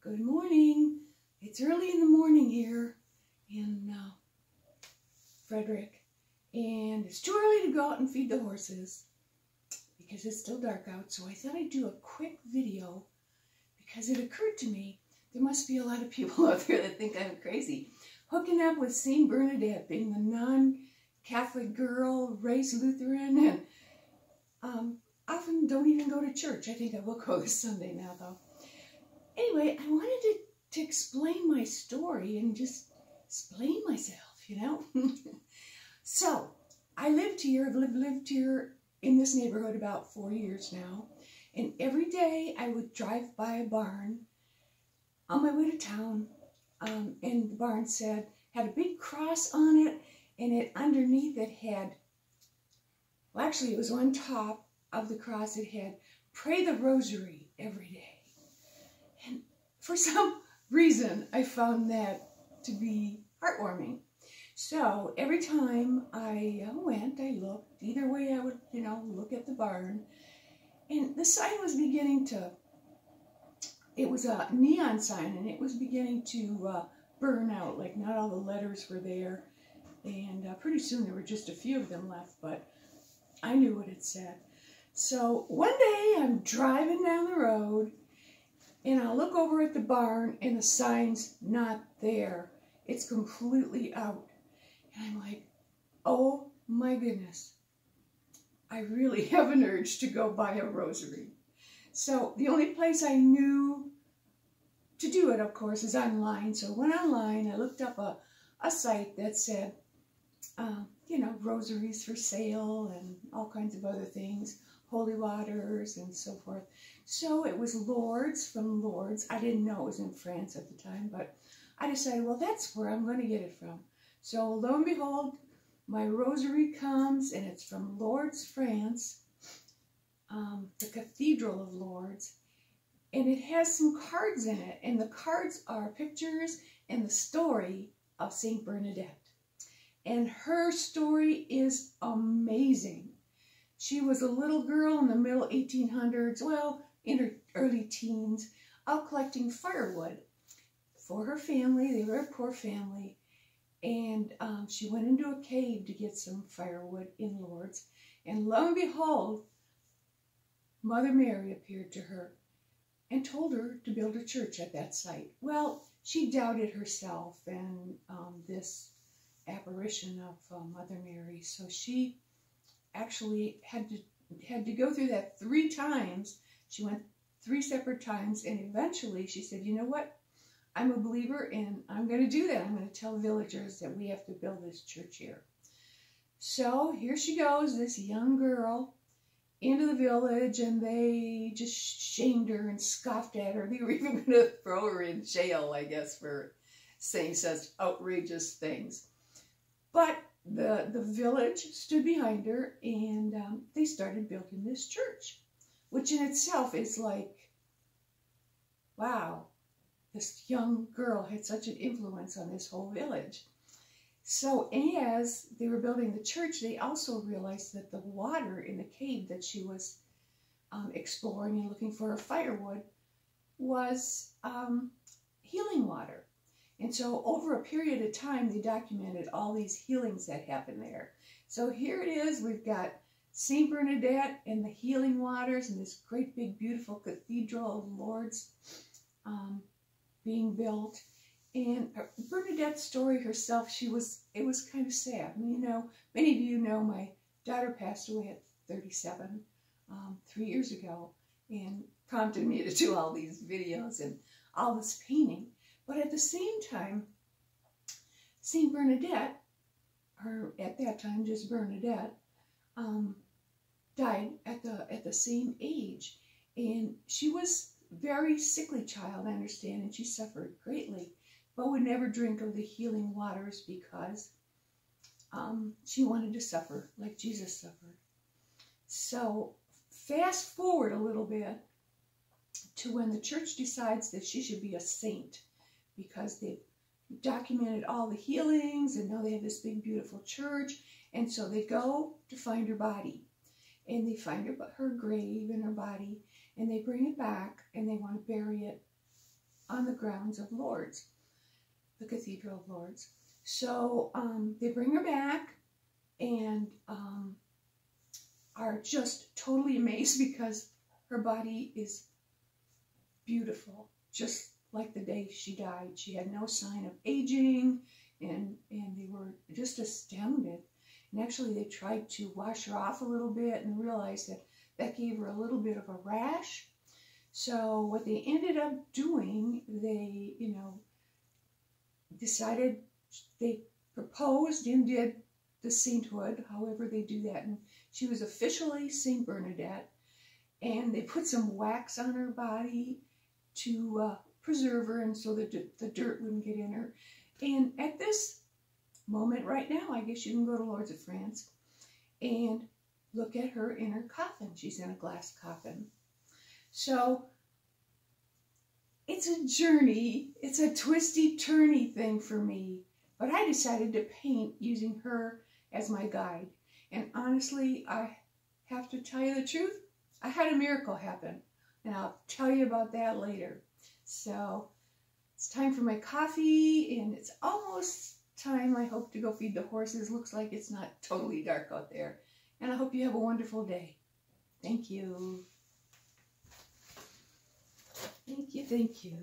Good morning. It's early in the morning here in Frederick, and it's too early to go out and feed the horses because it's still dark out. So I thought I'd do a quick video because it occurred to me there must be a lot of people out there that think I'm crazy. Hooking up with St. Bernadette, being the non-Catholic girl, raised Lutheran, and often don't even go to church. I think I will go this Sunday now, though. Anyway, I wanted to explain my story and just explain myself, you know. So, I lived here, I've lived here in this neighborhood about 4 years now. And every day I would drive by a barn on my way to town. And the barn had a big cross on it, and underneath it had, well, actually it was on top of the cross, it had "Pray the Rosary every day." And for some reason, I found that to be heartwarming. So every time I went, I looked. Either way, I would, look at the barn. And the sign was beginning to, it was a neon sign, and it was beginning to burn out. Like, not all the letters were there. And pretty soon there were just a few of them left, but I knew what it said. So one day I'm driving down the road, and I look over at the barn, and the sign's not there. It's completely out. And I'm like, oh my goodness. I really have an urge to go buy a rosary. So the only place I knew to do it, of course, is online. So I went online, I looked up a site that said, rosaries for sale and all kinds of other things, holy waters and so forth. So it was Lourdes, from Lourdes. I didn't know it was in France at the time, but I decided, well, that's where I'm going to get it from. So lo and behold, my rosary comes, and it's from Lourdes, France, the Cathedral of Lourdes, and it has some cards in it, and the cards are pictures and the story of St. Bernadette. And her story is amazing. She was a little girl in the middle 1800s, well, in her early teens, out collecting firewood for her family. They were a poor family. And she went into a cave to get some firewood in Lourdes. And lo and behold, Mother Mary appeared to her and told her to build a church at that site. Well, she doubted herself and this apparition of Mother Mary. So she actually had to go through that 3 times. She went 3 separate times, and eventually she said, you know what? I'm a believer, and I'm going to do that. I'm going to tell villagers that we have to build this church here. So here she goes, this young girl, into the village, and they just shamed her and scoffed at her. They were even going to throw her in jail, I guess, for saying such outrageous things. But the village stood behind her, and they started building this church, which in itself is like, wow, this young girl had such an influence on this whole village. So as they were building the church, they also realized that the water in the cave that she was exploring and looking for her firewood was healing water. And so over a period of time, they documented all these healings that happened there. So here it is. We've got St. Bernadette and the healing waters and this great big beautiful Cathedral of Lourdes being built. And Bernadette's story herself, it was kind of sad. I mean, many of you know my daughter passed away at 37 3 years ago, and prompted me to do all these videos and all this painting. But at the same time, St. Bernadette, or at that time just Bernadette, died at the same age. And she was a very sickly child, I understand, and she suffered greatly, but would never drink of the healing waters because she wanted to suffer like Jesus suffered. So fast forward a little bit to when the church decides that she should be a saint, because they've documented all the healings, and now they have this big beautiful church. And so they go to find her body, and they find her grave and her body, and they bring it back, and they want to bury it on the grounds of Lourdes, the Cathedral of Lourdes. So they bring her back and are just totally amazed because her body is beautiful, just like the day she died. She had no sign of aging, and they were just astounded. And actually they tried to wash her off a little bit and realized that that gave her a little bit of a rash. So what they ended up doing, they, decided, they proposed and did the sainthood, however they do that. And she was officially Saint Bernadette. And they put some wax on her body to preserve her, and so that the dirt wouldn't get in her. And at this moment right now, I guess you can go to Lourdes of France and look at her in her coffin. She's in a glass coffin. So it's a journey. It's a twisty, turny thing for me. But I decided to paint using her as my guide. And honestly, I have to tell you the truth, I had a miracle happen. And I'll tell you about that later. So it's time for my coffee, and it's almost time, I hope, to go feed the horses. Looks like it's not totally dark out there. And I hope you have a wonderful day. Thank you. Thank you, thank you.